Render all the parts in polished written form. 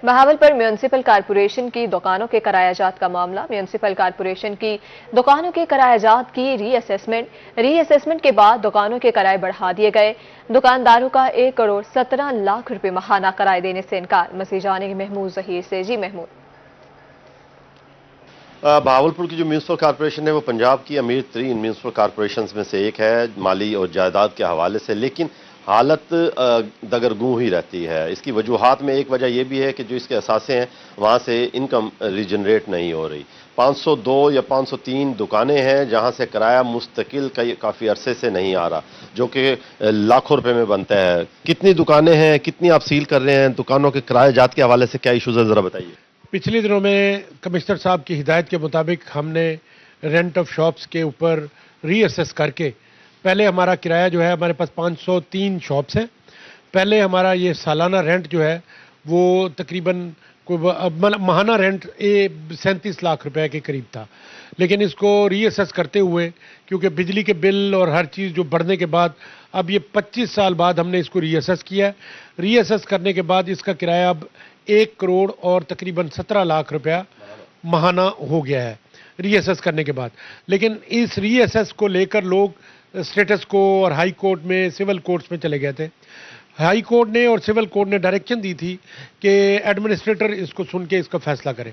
بہاول پر municipal corporation کی دکانوں کے کرایہ جات کا معاملہ۔ میونسپل کارپوریشن کی دکانوں کے کرایہ جات کی ری اسیسمنٹ کے بعد دکانوں کے کرائے بڑھا دیے گئے۔ دکانداروں کا 1,17,00,000 روپے ماہانہ کرائے دینے سے انکار۔ مزید جانیں گے محمود ظہیر سے۔ جی محمود۔ بہاولپور کی جو میونسپل کارپوریشن ہے وہ پنجاب کی امیر ترین میونسپل کارپوریشنز میں سے ایک ہے مالی اور جائیداد کے حوالے سے، لیکن حالت دگرگوں ہی رہتی ہے۔ اس کی وجوہات میں ایک وجہ یہ بھی ہے کہ جو اس کے اثاثے ہیں وہاں سے انکم ریجنریٹ نہیں ہو رہی۔ 502 یا 503 دکانیں ہیں جہاں سے کرایہ مستقل کافی عرصے سے نہیں آ رہا، جو کہ لاکھوں روپے میں بنتا ہے۔ کتنی دکانیں ہیں، کتنی آپ سیل کر رہے ہیں؟ دکانوں کے کرایہ جات کے حوالے سے کیا ایشوز ہے، ذرا بتائیے۔ پچھلے دنوں میں کمشنر صاحب کی ہدایت کے مطابق ہم نے رینٹ آف شاپس کے اوپر ری اسیس کر کے پہلے ہمارا کرایہ جو ہے، ہمارے پاس 503 شاپس ہیں، پہلے ہمارا یہ سالانہ رینٹ جو ہے وہ تقریباً ماہانہ رینٹ 37 لاکھ روپے کے قریب تھا، لیکن اس کو ری اسیس کرتے ہوئے کیونکہ بجلی کے بل اور ہر چیز جو بڑھنے کے بعد اب یہ 25 سال بعد ہم نے اس کو ری اسیس کیا ہے۔ ری اسیس کرنے کے بعد اس کا کرایہ اب 1 کروڑ اور تقریباً 17 لاکھ روپیہ ماہانہ ہو گیا ہے ری اسیس کرنے کے بعد۔ لیکن اس ری اسیس کو لے کر لوگ اسٹیٹس کو اور ہائی کورٹ میں، سول کورٹس میں چلے گئے تھے۔ ہائی کورٹ نے اور سول کورٹ نے ڈائریکشن دی تھی کہ ایڈمنسٹریٹر اس کو سن کے اس کا فیصلہ کرے،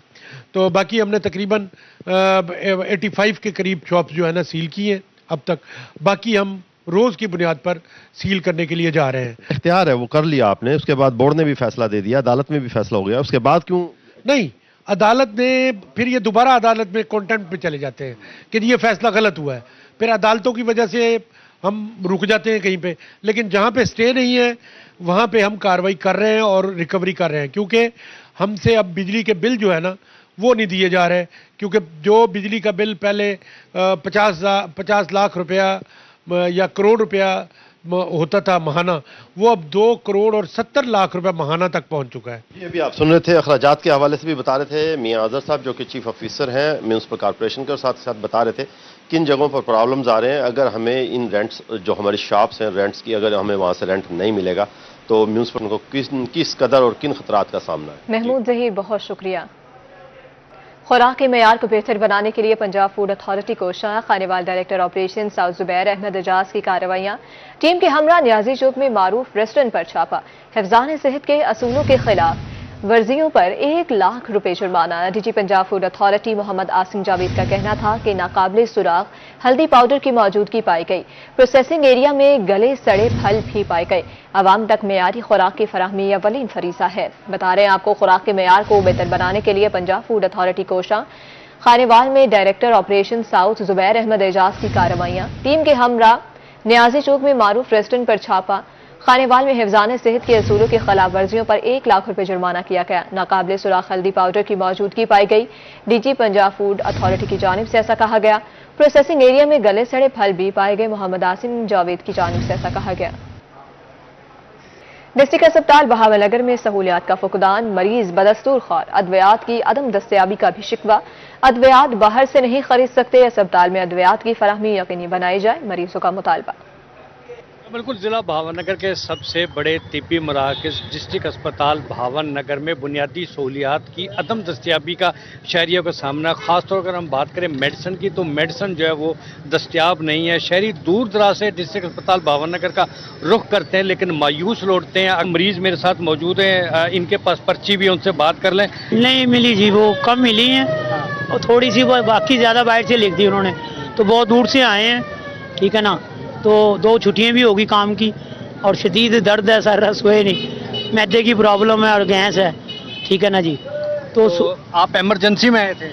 تو باقی ہم نے تقریباً 85 کے قریب شاپس جو ہے نا سیل کی ہیں اب تک، باقی ہم روز کی بنیاد پر سیل کرنے کے لیے جا رہے ہیں۔ اختیار ہے وہ کر لیا آپ نے، اس کے بعد بورڈ نے بھی فیصلہ دے دیا، عدالت میں بھی فیصلہ ہو گیا، اس کے بعد کیوں نہیں؟ عدالت نے پھر یہ دوبارہ عدالت میں کانٹیمپٹ پہ چلے جاتے ہیں کہ یہ فیصلہ غلط ہوا ہے، پھر عدالتوں کی وجہ سے ہم رک جاتے ہیں کہیں پہ، لیکن جہاں پہ سٹے نہیں ہے وہاں پہ ہم کارروائی کر رہے ہیں اور ریکوری کر رہے ہیں، کیونکہ ہم سے اب بجلی کے بل جو ہے نا وہ نہیں دیے جا رہے، کیونکہ جو بجلی کا بل پہلے 50 لاکھ روپیہ یا کروڑ روپیہ ہوتا تھا ماہانہ، وہ اب 2 کروڑ اور 70 لاکھ روپے ماہانہ تک پہنچ چکا ہے۔ یہ بھی آپ سن رہے تھے، اخراجات کے حوالے سے بھی بتا رہے تھے میاں اظہر صاحب جو کہ چیف آفیسر ہیں میونسپل کارپوریشن کے، اور ساتھ ساتھ بتا رہے تھے کن جگہوں پر پرابلمز آ رہے ہیں۔ اگر ہمیں ان رینٹس جو ہماری شاپس ہیں رینٹس کی، اگر ہمیں وہاں سے رینٹ نہیں ملے گا تو میونسپل کو کس قدر اور کن خطرات کا سامنا ہے۔ محمود ظہیر بہت شکریہ۔ خوراک کے معیار کو بہتر بنانے کے لیے پنجاب فوڈ اتھارٹی کو شاہ خانیوال ڈائریکٹر آپریشن ساؤتھ زبیر احمد اعجاز کی کارروائیاں۔ ٹیم کے ہمراہ نیازی چوک میں معروف ریسٹورنٹ پر چھاپا۔ حفظان صحت کے اصولوں کے خلاف ورزیوں پر 1 لاکھ روپے جرمانہ۔ D G Punjab food authority Muhammad Asim Javed کا کہنا تھا کہ ناقابل سراغ ہلدی پاؤڈر کی موجودگی پائی گئی۔ پروسیسنگ ایریا میں گلے سڑے پھل بھی پائے گئے۔ عوام تک معیاری خوراک کی فراہمی اولین فریضہ ہے۔ بتا رہے ہیں آپ کو خوراک کے معیار کو بہتر بنانے کے لیے پنجاب فوڈ اتھارٹی کو شاہ خانیوال میں ڈائریکٹر آپریشن ساؤتھ زبیر احمد اعجاز کی کارروائیاں۔ ٹیم کے ہمراہ نیازی چوک میں معروف ریسٹورنٹ پر چھاپا۔ خانیوال میں حفظان صحت کے اصولوں کی خلاف ورزیوں پر 1 لاکھ روپے جرمانہ کیا گیا۔ ناقابل سراغ ہلدی پاؤڈر کی موجودگی پائی گئی۔ D G Punjab food authority کی جانب سے ایسا کہا گیا۔ پروسیسنگ ایریا میں گلے سڑے پھل بھی پائے گئے۔ محمد عاصم جاوید کی جانب سے ایسا کہا گیا۔ ڈسٹرکٹ اسپتال بہاول میں سہولیات کا فقدان، مریض بدستور خوار، ادویات کی عدم دستیابی کا بھی شکوہ۔ ادویات باہر سے نہیں خرید سکتے، اسپتال میں ادویات کی فراہمی یقینی بنائی جائے، مریضوں کا مطالبہ۔ بالکل، ضلع بہاول نگر کے سب سے بڑے طبی مراکز ڈسٹرکٹ اسپتال بہاول نگر میں بنیادی سہولیات کی عدم دستیابی کا شہریوں کا سامنا، خاص طور پر ہم بات کریں میڈیسن کی تو میڈیسن جو ہے وہ دستیاب نہیں ہے۔ شہری دور دراز سے ڈسٹرکٹ اسپتال بہاول نگر کا رخ کرتے ہیں لیکن مایوس لوٹتے ہیں۔ مریض میرے ساتھ موجود ہیں، ان کے پاس پرچی بھی، ان سے بات کر لیں۔ نہیں ملی جی، وہ کم ملی ہیں اور تھوڑی سی وہ باقی زیادہ باہر سے لکھ دی انہوں نے، تو بہت دور سے آئے ہیں، ٹھیک ہے نا، تو 2 چھٹیاں بھی ہوگی کام کی اور شدید درد ہے، سر سوئے نہیں، معدے کی پرابلم ہے اور گیس ہے، ٹھیک ہے نا جی۔ تو آپ ایمرجنسی میں آئے تھے؟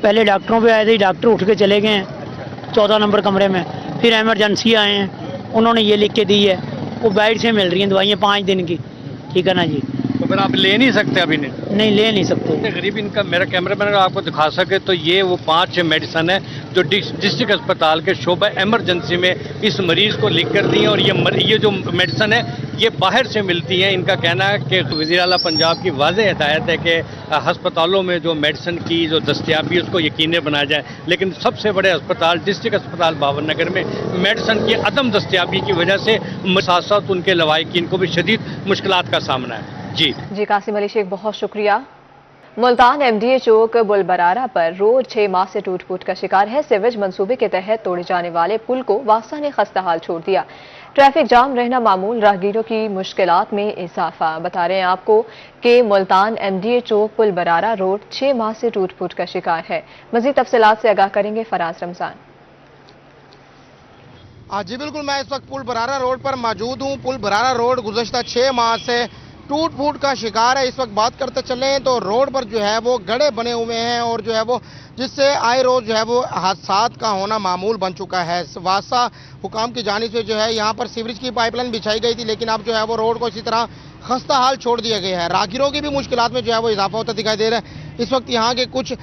پہلے ڈاکٹروں پہ آئے تھے، ڈاکٹر اٹھ کے چلے گئے ہیں 14 نمبر کمرے میں، پھر ایمرجنسی آئے ہیں، انہوں نے یہ لکھ کے دی ہے، وہ باہر سے مل رہی ہیں دوائیاں 5 دن کی، ٹھیک ہے نا جی۔ تو پھر آپ لے نہیں سکتے ابھی؟ نہیں لے نہیں سکتے۔ غریب ان کا میرا کیمرہ مین اگر آپ کو دکھا سکے تو یہ وہ 5 میڈیسن ہیں جو ڈسٹرکٹ اسپتال کے شعبہ ایمرجنسی میں اس مریض کو لکھ کر دی ہیں، اور یہ جو میڈیسن ہے یہ باہر سے ملتی ہیں۔ ان کا کہنا ہے کہ وزیر اعلیٰ پنجاب کی واضح ہدایت ہے کہ ہسپتالوں میں جو میڈیسن کی جو دستیابی اس کو یقینی بنایا جائے، لیکن سب سے بڑے اسپتال ڈسٹرکٹ اسپتال بہاول نگر میں میڈیسن کی عدم دستیابی کی وجہ سے ساتھ ساتھ ان کے لوائقین کو بھی شدید مشکلات کا سامنا ہے۔ जी कासिम अली शेख, बहुत शुक्रिया। मुल्तान एमडीए चौक बुलबरारा पर रोड 6 माह से टूट फूट का शिकार है। सीवेज मंसूबे के तहत तोड़े जाने वाले पुल को वासा ने खस्ता हाल छोड़ दिया। ट्रैफिक जाम रहना मामूल, राहगीरों की मुश्किलात में इजाफा। बता रहे हैं आपको कि मुल्तान एमडीए चौक बुलबरारा रोड 6 माह से टूट फूट का शिकार है। मजीद तफसीलात से आगाह करेंगे फराज रमजान। जी बिल्कुल, मैं इस वक्त पुल बरारा रोड पर मौजूद हूँ। पुल बरारा रोड गुज़श्ता 6 माह से टूट फूट का शिकार है। इस वक्त बात करते चले तो रोड पर जो है वो गड्ढे बने हुए हैं और जो है वो जिससे आए रोज जो है वो हादसात का होना मामूल बन चुका है। वासा हुकाम की जानिब से जो है यहाँ पर सीवरेज की पाइपलाइन बिछाई गई थी, लेकिन अब जो है वो रोड को इसी तरह खस्ता हाल छोड़ दिया गया है। राहगीरों की भी मुश्किलात में जो है वो इजाफा होता दिखाई दे रहा है। इस वक्त यहाँ के कुछ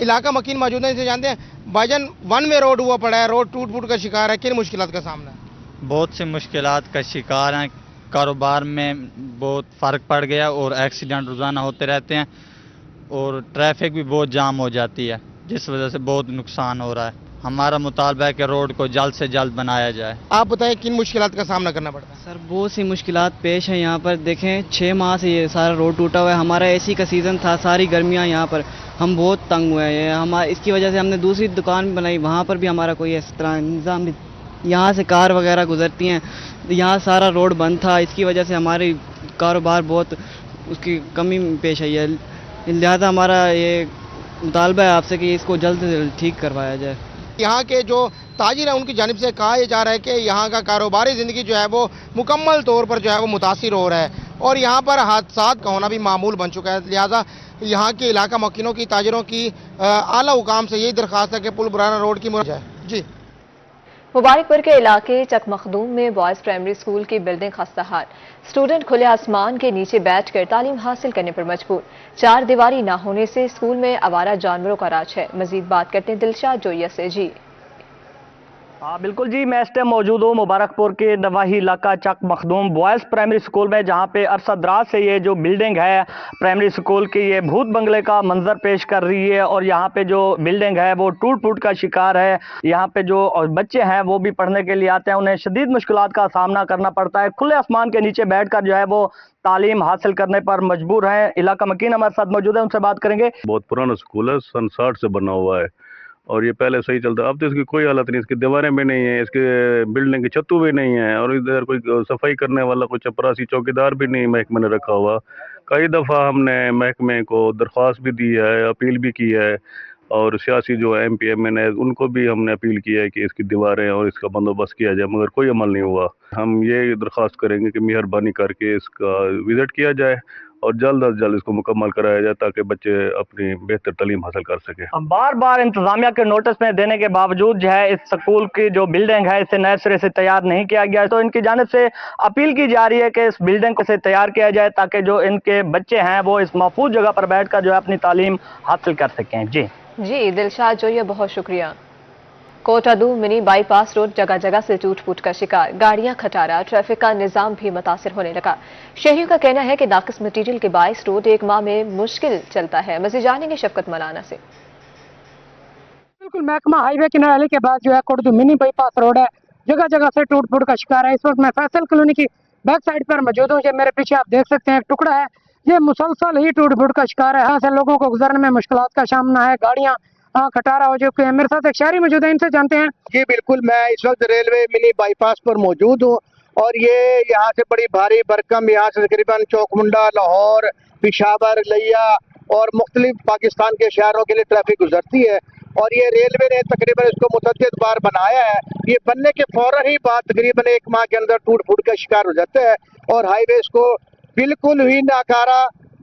इलाका मकीन मौजूद हैं, इसे जानते हैं। भाईजान, वन वे रोड हुआ पड़ा है, रोड टूट फूट का शिकार है, किन मुश्किलात का सामना है? बहुत सी मुश्किलात का शिकार हैं। कारोबार में बहुत फ़र्क पड़ गया और एक्सीडेंट रोज़ाना होते रहते हैं और ट्रैफिक भी बहुत जाम हो जाती है, जिस वजह से बहुत नुकसान हो रहा है। हमारा मुतालबा है कि रोड को जल्द से जल्द बनाया जाए। आप बताएं किन मुश्किलात का सामना करना पड़ता है? सर बहुत सी मुश्किलात पेश हैं यहाँ पर। देखें 6 माह से ये सारा रोड टूटा हुआ है। हमारा एसी का सीज़न था, सारी गर्मियाँ यहाँ पर हम बहुत तंग हुए हैं। हमारे इसकी वजह से हमने दूसरी दुकान बनाई, वहाँ पर भी हमारा कोई इस तरह इंतज़ाम नहीं। यहाँ से कार वगैरह गुजरती हैं, यहाँ सारा रोड बंद था, इसकी वजह से हमारी कारोबार बहुत उसकी कमी पेश आई है। लिहाजा हमारा ये मुतालबा है आपसे कि इसको जल्द से जल्द ठीक करवाया जाए। यहाँ के जो ताजिर हैं उनकी जानिब से कहा जा रहा है कि यहाँ का कारोबारी ज़िंदगी जो है वो मुकम्मल तौर पर जो है वो मुतासिर हो रहा है और यहाँ पर हादसात का होना भी मामूल बन चुका है। लिहाजा यहाँ के इलाका मकीनों की, ताजिरों की आला हुकाम से यही दरख्वास्त है कि पुल बरारा रोड की जाए। जी। मुबारकपुर के इलाके चक मखदूम में बॉयज़ प्राइमरी स्कूल की बिल्डिंग खस्ता हाल। स्टूडेंट खुले आसमान के नीचे बैठकर तालीम हासिल करने पर मजबूर। 4 दीवारी ना होने से स्कूल में आवारा जानवरों का राज है। मजीद बात करते हैं दिलशाद जोइया से। जी हाँ बिल्कुल जी, मैं इस टाइम मौजूद हूँ मुबारकपुर के नवाही इलाका चक मखदूम बॉयज़ प्राइमरी स्कूल में, जहाँ पे अरसा दराज से ये जो बिल्डिंग है प्राइमरी स्कूल की, ये भूत बंगले का मंजर पेश कर रही है और यहाँ पे जो बिल्डिंग है वो टूट फूट का शिकार है। यहाँ पे जो बच्चे हैं वो भी पढ़ने के लिए आते हैं, उन्हें शदीद मुश्किलात का सामना करना पड़ता है। खुले आसमान के नीचे बैठ कर जो है वो तालीम हासिल करने पर मजबूर हैं। इलाका मकीन हमारे साथ मौजूद है, उनसे बात करेंगे। बहुत पुराना स्कूल है, सन 60 से बना हुआ है और ये पहले सही चलता है। अब तो इसकी कोई हालत नहीं, इसकी दीवारें भी नहीं है, इसके बिल्डिंग के छत्तू भी नहीं है और इधर कोई सफाई करने वाला, कोई चपरासी चौकीदार भी नहीं महकमे ने रखा हुआ। कई दफ़ा हमने महकमे को दरख्वास्त भी दी है, अपील भी की है और सियासी जो MP MN है उनको भी हमने अपील की है कि इसकी दीवारें और इसका बंदोबस्त किया जाए, मगर कोई अमल नहीं हुआ। हम ये दरख्वास्त करेंगे कि मेहरबानी करके इसका विज़िट किया जाए और जल्द अज जल्द इसको मुकम्मल कराया जाए ताकि बच्चे अपनी बेहतर तालीम हासिल कर सके। बार बार इंतजामिया के नोटिस में देने के बावजूद जो है इस स्कूल की जो बिल्डिंग है इसे नए सिरे से तैयार नहीं किया गया, तो इनकी जानिब से अपील की जा रही है कि इस बिल्डिंग को से तैयार किया जाए ताकि जो इनके बच्चे हैं वो इस महफूज जगह पर बैठ कर जो है अपनी तालीम हासिल कर सकें। जी दिलशाद जोइया, बहुत शुक्रिया। कोटादू मिनी बाईपास रोड जगह जगह से टूट फूट का शिकार, गाड़ियां खटारा, ट्रैफिक का निजाम भी मुतासिर होने लगा। शहरियों का कहना है कि नाकिस मटीरियल के बायस रोड 1 माह में मुश्किल चलता है। मज़ीद जानेंगे शफकत मलाना से। बिल्कुल, महकमा हाईवे किनारे के बाद जो है कोटादू मिनी बाईपास रोड है, जगह जगह से टूट फूट का शिकार है। इस वक्त मैं फैसल कॉलोनी की बैक साइड पर मौजूद हूँ। मेरे पीछे आप देख सकते हैं एक टुकड़ा है, ये मुसलसल ही टूट फूट का शिकार है। यहाँ से लोगों को गुजरने में मुश्किलात का सामना है, गाड़ियाँ खटारा हो चुके हैं। मेरे साथ एक शहरी मौजूद है, इनसे जानते हैं। जी बिल्कुल, मैं इस वक्त रेलवे मिनी बाईपास पर मौजूद हूँ और ये यहाँ से बड़ी भारी भरकम यहाँ से तकरीबन चौकमुंडा, लाहौर, पिशावर, लिया और मुख्तलिफ पाकिस्तान के शहरों के लिए ट्रैफिक गुजरती है और ये रेलवे ने तकरीबन इसको मुतअद्दिद बार बनाया है। ये बनने के फौरन ही बाद तकरीबन 1 माह के अंदर टूट फूट का शिकार हो जाता है और हाईवे को बिल्कुल ही नाकारा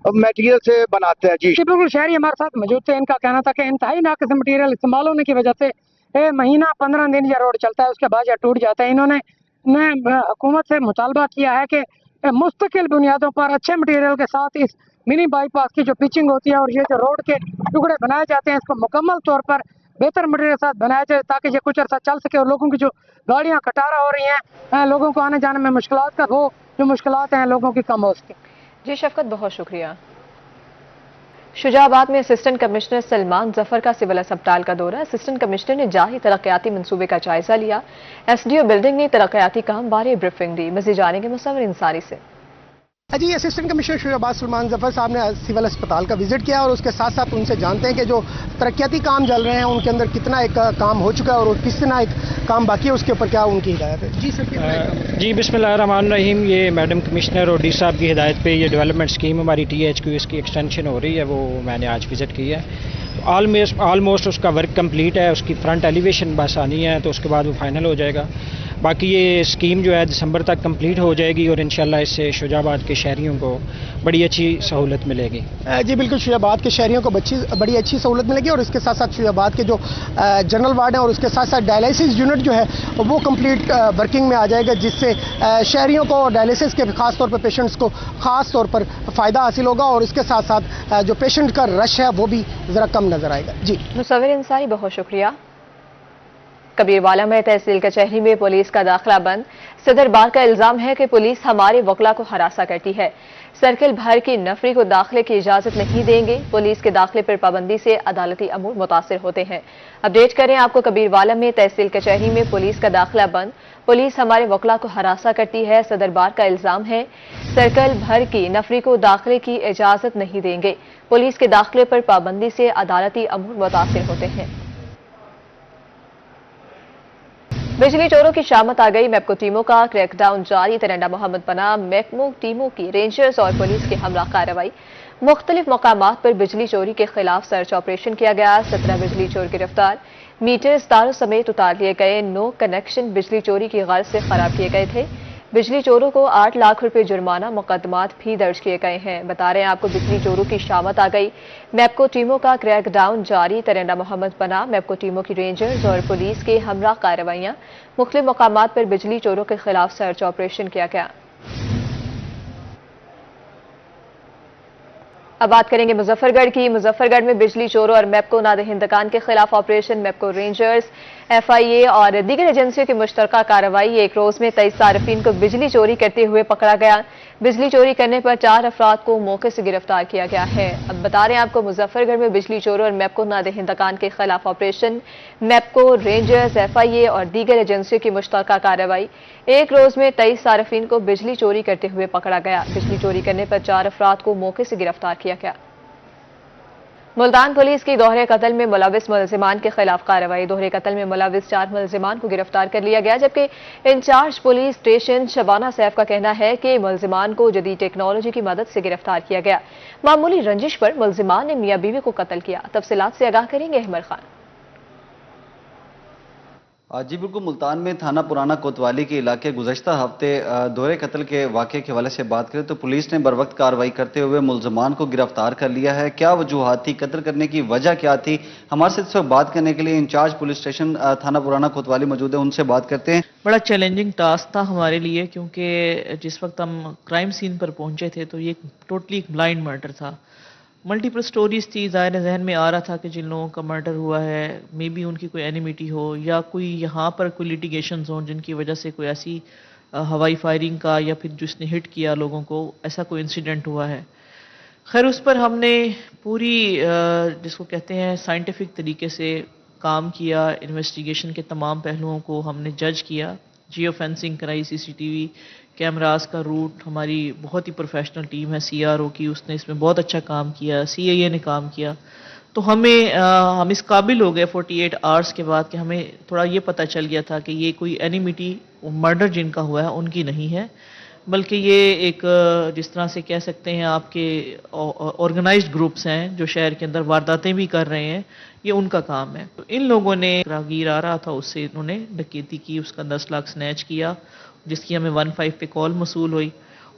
मटेरियल से बनाते हैं। जी बिल्कुल, शहरी हमारे साथ मौजूद थे, इनका कहना था कि इंतहाई नाकिस मटेरियल इस्तेमाल होने की वजह से महीना 15 दिन ये रोड चलता है, उसके बाद यह टूट जाता है। इन्होंने हुकूमत से मुतालबा किया है कि मुस्तकिल बुनियादों पर अच्छे मटेरियल के साथ इस मिनी बाईपास की जो पिचिंग होती है और ये जो रोड के टुकड़े बनाए जाते हैं, इसको मुकम्मल तौर पर बेहतर मटेरियल के साथ बनाया जाए ताकि ये कुछ अर्सा चल सके और लोगों की जो गाड़ियाँ खटारा हो रही हैं, लोगों को आने जाने में मुश्किलात का वो जो मुश्किलात हैं लोगों की कम हो सके। जी शफकत, बहुत शुक्रिया। शुजाबाद में असिस्टेंट कमिश्नर सलमान जफर का सिविल अस्पताल का दौरा। असिस्टेंट कमिश्नर ने जारी तरक्याती मंसूबे का जायजा लिया। SDO बिल्डिंग ने तरक्याती काम बारे ब्रीफिंग दी। मज़ीद जानेंगे मुसव्विर इंसारी से। جی اسسٹنٹ کمشنر شعباد سلمان ظفر صاحب نے سول اسپتال کا وزٹ کیا اور اس کے ساتھ ساتھ ان سے جانتے ہیں کہ جو ترقیاتی کام چل رہے ہیں ان کے اندر کتنا ایک کام ہو چکا ہے اور کس طرح ایک کام باقی ہے، اس کے اوپر کیا ان کی ہدایت ہے۔ جی سر جی بسم اللہ الرحمن الرحیم، یہ میڈم کمشنر اور ڈی صاحب کی ہدایت پہ یہ ڈیولپمنٹ اسکیم ہماری THQS کی ایکسٹینشن ہو رہی ہے، وہ میں نے آج وزٹ کی ہے۔ آلموسٹ اس کا ورک کمپلیٹ ہے، اس کی فرنٹ ایلیویشن بس آنی ہے تو اس کے بعد وہ فائنل ہو جائے گا۔ باقی یہ اسکیم جو ہے دسمبر تک کمپلیٹ ہو جائے گی اور انشاءاللہ اس سے شجاع آباد کے شہریوں کو بڑی اچھی سہولت ملے گی۔ جی بالکل، شجاع آباد کے شہریوں کو بڑی اچھی سہولت ملے گی اور اس کے ساتھ ساتھ شجاع آباد کے جو جنرل وارڈ ہیں اور اس کے ساتھ ساتھ ڈائلیسس یونٹ جو ہے وہ کمپلیٹ ورکنگ میں آ جائے گا، جس سے شہریوں کو ڈائلیسس کے خاص طور پر پیشنٹس کو خاص طور پر فائدہ حاصل ہوگا اور اس کے ساتھ ساتھ جو پیشنٹ کا رش ہے وہ بھی ذرا کم نظر آئے گا۔ جی مصور انصاری، بہت شکریہ۔ کبیر والا میں تحصیل کچہری میں پولیس کا داخلہ بند، صدر بار کا الزام ہے کہ پولیس ہمارے وکلا کو ہراساں کرتی ہے، سرکل بھر کی نفری کو داخلے کی اجازت نہیں دیں گے، پولیس کے داخلے پر پابندی سے عدالتی امور متاثر ہوتے ہیں۔ اپڈیٹ کریں آپ کو، کبیر والا میں تحصیل کچہری میں پولیس کا داخلہ بند، پولیس ہمارے وکلا کو ہراساں کرتی ہے، صدر بار کا الزام ہے، سرکل بھر کی نفری کو داخلے کی اجازت نہیں دیں گے، پولیس کے داخلے پر پابندی سے عدالتی امور متاثر ہوتے ہیں۔ بجلی چوروں کی شامت آ گئی، میپکو ٹیموں کا کریک ڈاؤن جاری، ترنڈا محمد پناہ محکموں ٹیموں کی رینجرز اور پولیس کے ہمراہ کارروائی، مختلف مقامات پر بجلی چوری کے خلاف سرچ آپریشن کیا گیا، 17 بجلی چور گرفتار، میٹرز تاروں سمیت اتار لیے گئے، نو کنیکشن بجلی چوری کی غرض سے خراب کیے گئے تھے، بجلی چوروں کو 8 لاکھ روپے جرمانہ، مقدمات بھی درج کیے گئے ہیں۔ بتا رہے ہیں آپ کو، بجلی چوروں کی شامت آ گئی، میپکو ٹیموں کا کریک ڈاؤن جاری، ترنڈا محمد پناہ میپکو ٹیموں کی رینجرز اور پولیس کے ہمراہ کارروائیاں، مختلف مقامات پر بجلی چوروں کے خلاف سرچ آپریشن کیا گیا۔ اب بات کریں گے مظفر گڑھ کی۔ مظفر گڑھ میں بجلی چوروں اور میپکو نادہندگان کے خلاف آپریشن، میپکو رینجرز، FIA اور دیگر ایجنسیوں کی مشترکہ کارروائی، ایک روز میں 23 صارفین کو بجلی چوری کرتے ہوئے پکڑا گیا، بجلی چوری کرنے پر 4 افراد کو موقع سے گرفتار کیا گیا ہے۔ اب بتا رہے ہیں آپ کو، مظفر گڑھ میں بجلی چوروں اور میپکو نادہندگان کے خلاف آپریشن، میپکو رینجرز، FIA اور دیگر ایجنسیوں کی مشترکہ کارروائی، ایک روز میں 23 صارفین کو بجلی چوری کرتے ہوئے پکڑا گیا، بجلی چوری کرنے پر 4 افراد کو موقع سے گرفتار کیا گیا۔ ملتان پولیس کی دوہرے قتل میں ملوث ملزمان کے خلاف کارروائی، دوہرے قتل میں ملوث 4 ملزمان کو گرفتار کر لیا گیا، جبکہ incharge police station Shabana Saif کا کہنا ہے کہ ملزمان کو جدید ٹیکنالوجی کی مدد سے گرفتار کیا گیا، معمولی رنجش پر ملزمان نے میاں بیوی کو قتل کیا۔ تفصیلات سے آگاہ کریں گے احمد خان۔ جی بالکل، ملتان میں تھانہ پرانا کوتوالی کے علاقے گزشتہ ہفتے دوہرے قتل کے واقعے کے حوالے سے بات کریں تو پولیس نے بروقت کارروائی کرتے ہوئے ملزمان کو گرفتار کر لیا ہے۔ کیا وجوہات تھی، قتل کرنے کی وجہ کیا تھی، ہمارے سے اس وقت بات کرنے کے لیے انچارج پولیس اسٹیشن تھانہ پرانا کوتوالی موجود ہے، ان سے بات کرتے ہیں۔ بڑا چیلنجنگ ٹاسک تھا ہمارے لیے، کیونکہ جس وقت ہم کرائم سین پر پہنچے تھے تو یہ ٹوٹلی ایک بلائنڈ مرڈر تھا، ملٹیپل سٹوریز تھی، ظاہر ذہن میں آ رہا تھا کہ جن لوگوں کا مرڈر ہوا ہے مے بی ان کی کوئی اینیمیٹی ہو یا کوئی یہاں پر کوئی لیٹیگیشنز ہوں جن کی وجہ سے کوئی ایسی ہوائی فائرنگ کا یا پھر جس نے ہٹ کیا لوگوں کو، ایسا کوئی انسیڈنٹ ہوا ہے۔ خیر اس پر ہم نے پوری جس کو کہتے ہیں سائنٹیفک طریقے سے کام کیا، انویسٹیگیشن کے تمام پہلوؤں کو ہم نے جج کیا، جیو فینسنگ کرائی، CCTV کیمراز کا روٹ، ہماری بہت ہی پروفیشنل ٹیم ہے CRO کی، اس نے اس میں بہت اچھا کام کیا، CIA نے کام کیا، تو ہم اس قابل ہو گئے 48 آورس کے بعد کہ ہمیں تھوڑا یہ پتہ چل گیا تھا کہ یہ کوئی اینیمیٹی مرڈر جن کا ہوا ہے ان کی نہیں ہے، بلکہ یہ ایک جس طرح سے کہہ سکتے ہیں آپ کے آرگنائزڈ گروپس ہیں جو شہر کے اندر وارداتیں بھی کر رہے ہیں، یہ ان کا کام ہے۔ تو ان لوگوں نے راہگیر آ رہا تھا، اس سے انہوں نے ڈکیتی کی، اس کا 10 لاکھ سنیچ کیا، جس کی ہمیں 15 پہ کال موصول ہوئی۔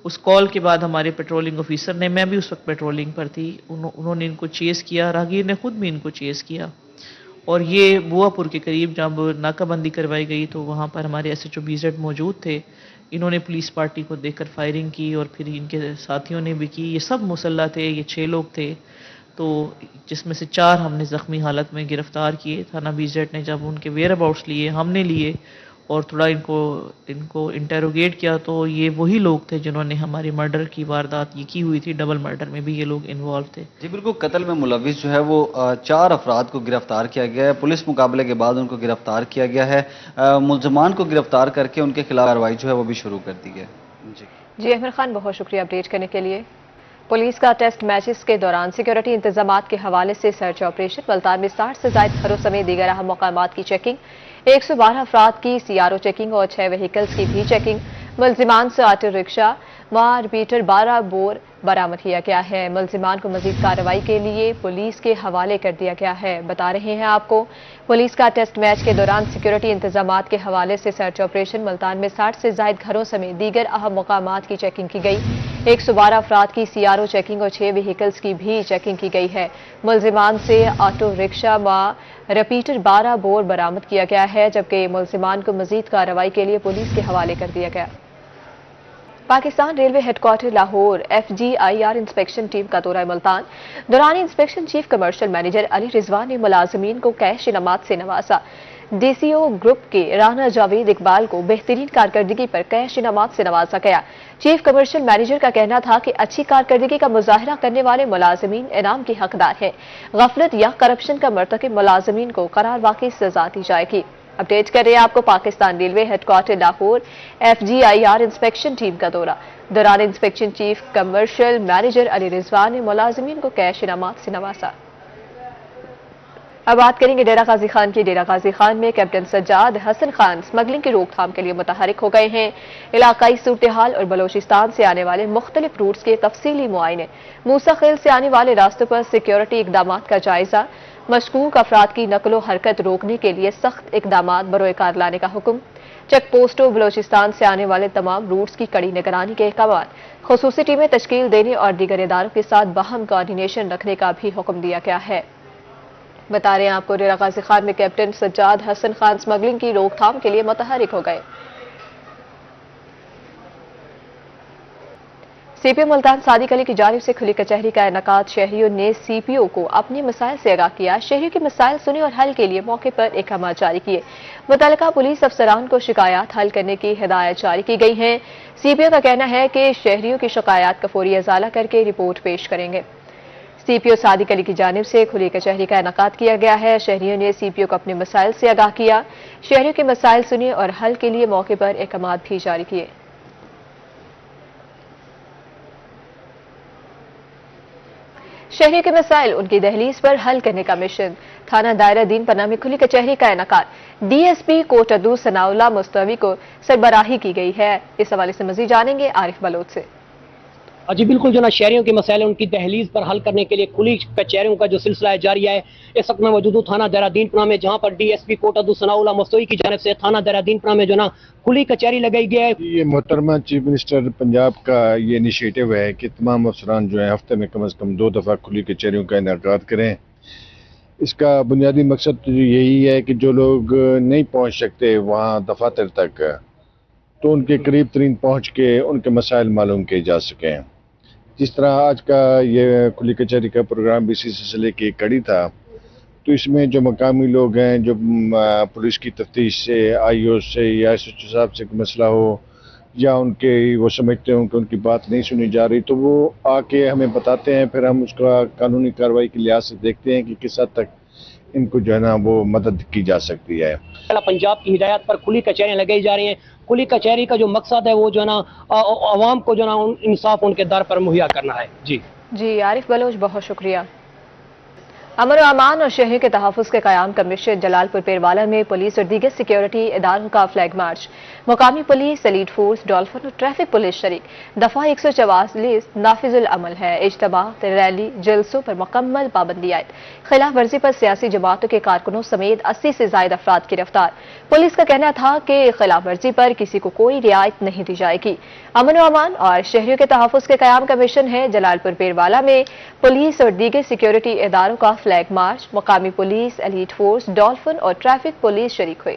اس کال کے بعد ہمارے پیٹرولنگ آفیسر نے، میں بھی اس وقت پیٹرولنگ پر تھی، انہوں نے ان کو چیز کیا، راہگیر نے خود بھی ان کو چیز کیا، اور یہ بوا پور کے قریب جب ناکہ بندی کروائی گئی تو وہاں پر ہمارے SHO BZ موجود تھے، انہوں نے پولیس پارٹی کو دیکھ کر فائرنگ کی اور پھر ان کے ساتھیوں نے بھی کی، یہ سب مسلح تھے، یہ 6 لوگ تھے، تو جس میں سے 4 ہم نے زخمی حالت میں گرفتار کیے۔ تھانہ BZ نے جب ان کے ویئر اباؤٹس لیے، ہم نے لیے اور تھوڑا ان کو انٹیروگیٹ کیا تو یہ وہی لوگ تھے جنہوں نے ہماری مرڈر کی واردات یہ کی ہوئی تھی، ڈبل مرڈر میں بھی یہ لوگ انوالو تھے۔ جی بالکل، قتل میں ملوث جو ہے وہ 4 افراد کو گرفتار کیا گیا ہے، پولیس مقابلے کے بعد ان کو گرفتار کیا گیا ہے، ملزمان کو گرفتار کر کے ان کے خلاف کارروائی جو ہے وہ بھی شروع کر دی ہے۔ جی जी अहमद खान, बहुत शुक्रिया अपडेट करने के लिए। पुलिस का टेस्ट मैचेस के दौरान सिक्योरिटी इंतजामात के हवाले से सर्च ऑपरेशन। मुल्तान में 60 से ज्यादा घरों समेत दीगर अहम मकामात की चेकिंग, 112 अफराद की CRO चेकिंग और 6 व्हीकल्स की भी चेकिंग। मुलजिमान से ऑटो रिक्शा व रिपीटर 12 बोर बरामद किया गया है। मुलजिमान को मजीद कार्रवाई के लिए पुलिस के हवाले कर दिया गया है। बता रहे हैं आपको, पुलिस का टेस्ट मैच के दौरान सिक्योरिटी इंतजामात के हवाले से सर्च ऑपरेशन। मुल्तान में 60 से ज्यादा घरों समेत दीगर अहम मकामात की चेकिंग की गई। 112 अफराद की CRO चेकिंग और 6 व्हीकल्स की भी चेकिंग की गई है। मुलजिमान से ऑटो रिक्शा व रिपीटर 12 बोर बरामद किया गया है, जबकि मुलजिमान को मजीद कार्रवाई के लिए पुलिस के हवाले कर दिया गया। Pakistan railway headquarter Lahore FGIR inspection team का दौरा मुल्तान। दौरान inspection chief commercial manager Ali Rizwan ने मुलाजमीन को कैश इनामात से नवाजा। DCO ग्रुप के राना जावेद इकबाल को बेहतरीन कारकर्दगी पर कैश इनामात से नवाजा गया। चीफ कमर्शियल मैनेजर का कहना था कि अच्छी कारकर्दगी का मुजाहरा करने वाले मुलाजमीन इनाम के हकदार हैं। गफलत या करप्शन का मर्तकब मुलाजमीन को करार वाकई सजा दी जाएगी। अपडेट कर रहे हैं आपको Pakistan railway headquarter Lahore FGIR inspection team का दौरा। दौरान inspection chief commercial manager Ali Rizwan ने मुलाजमीन को कैश इनामात से नवाजा। अब बात करेंगे डेरा गाजी खान की। डेरा गाजी खान में कैप्टन सज्जाद हसन खान स्मगलिंग की रोकथाम के लिए मुतहरिक हो गए हैं। इलाकाई सूरत हाल और बलोचिस्तान से आने वाले मुख्तलिफ रूट्स के तफसीली मुआयने, मूसा खेल से आने वाले रास्तों पर सिक्योरिटी इकदाम का जायजा, मशकूक अफराद की नकलो हरकत रोकने के लिए सख्त इकदाम बरोए कार लाने का हुक्म, चेक पोस्टों बलोचिस्तान से आने वाले तमाम रूट्स की कड़ी निगरानी के अहकाम, खुसूसी टीमें तश्कील देने और दीगर इदारों के साथ बाहम कोऑर्डिनेशन रखने का भी हुक्म दिया गया है। बता रहे हैं आपको, डेरा गाजी खान में कैप्टन सज्जाद हसन खान स्मगलिंग की रोकथाम के लिए मुतहरिक हो गए। CPO मुल्तान सादिक अली की जानिब से खुली कचहरी का इनेकाद। शहरियों ने CPO को अपने मसाइल से आगाह किया। शहरियों के मसाइल सुने और हल के लिए मौके पर अहकाम जारी किए। मुतल्लिका पुलिस अफसरान को शिकायत हल करने की हिदायत जारी की गई है। CPO का कहना है कि शहरियों की शिकायत का फौरी अजाला करके रिपोर्ट पेश करेंगे। CPO सादिक अली की जानिब से खुली कचहरी का इनेकाद किया गया है। शहरियों ने CPO को अपने मसाइल से आगाह किया। शहरियों के मसाइल सुने और हल के लिए मौके पर अहकाम भी जारी किए। शहरी के मसाइल उनकी दहलीज पर हल करने का मिशन। थाना दायरा दीन पन्ना में खुली कचहरी का इनेकाद। DSP कोटदू सनाउल्लाह मुस्तवी को सरबराही की गई है। इस हवाले से मजीद जानेंगे आरिफ बलोच से। जी बिल्कुल, जो ना शहरियों के मसाइल उनकी दहलीज पर हल करने के लिए खुली कचहरियों का जो सिलसिला है जारी है। इस वक्त में मौजूद हूँ थाना दायरा दीनपुरा में, जहाँ पर DSP कोटदू सनाउल्लाह मुस्तवी की जानिब से थाना दायरा दीनपुरा में जो ना खुली कचहरी लगाई गई है। ये मोहतरमा चीफ मिनिस्टर पंजाब का ये इनिशिएटिव है कि तमाम अफसरान जो है हफ्ते में कम से कम 2 दफ़ा खुली कचहरियों का इनेकाद करें। इसका बुनियादी मकसद तो यही है कि जो लोग नहीं पहुँच सकते वहाँ दफातर तक, तो उनके करीब तरीन पहुँच के उनके मसाइल मालूम किए जा सकें। जिस तरह आज का ये खुली कचहरी का प्रोग्राम भी इसी सिलसिले की कड़ी था, तो इसमें जो मकामी लोग हैं, जो पुलिस की तफ्तीश से, IO से या SHO साहब से मसला हो या उनके वो समझते हो कि उनकी बात नहीं सुनी जा रही, तो वो आके हमें बताते हैं। फिर हम उसका कानूनी कार्रवाई के लिहाज से देखते हैं कि किस हद तक इनको जो है ना वो मदद की जा सकती है। पंजाब की हिदायत पर खुली कचहरियाँ लगाई जा रही हैं। खुली कचहरी का जो मकसद है वो जो है ना आवाम को जो ना इंसाफ उनके दर पर मुहैया करना है। जी आरिफ बलोच, बहुत शुक्रिया। अमन और अमान और शहरी के तहफ़्फ़ुज़ के क़याम का मिशन। जलालपुर पेरवाला में पुलिस और दीगर सिक्योरिटी इदारों का फ्लैग मार्च। मुकामी पुलिस, एलीट फोर्स, डॉल्फिन और ट्रैफिक पुलिस शरीक। दफ़ा 144 नाफिजुल अमल है। इज्तिमा, रैली, जलसों पर मुकम्मल पाबंदी आयद। खिलाफ वर्जी पर सियासी जमातों के कारकुनों समेत 80 से ज्यादा अफराद गिरफ्तार। पुलिस का कहना था कि खिलाफ वर्जी पर किसी को कोई रियायत नहीं दी जाएगी। अमन और अमान और शहरियों के तहफ़्फ़ुज़ के क़याम का मिशन है। जलालपुर पेरवाला में पुलिस और दीगर सिक्योरिटी इदारों का फ्लैग मार्च। मुकामी पुलिस, एलीट फोर्स, डॉल्फिन और ट्रैफिक पुलिस शरीक हुए।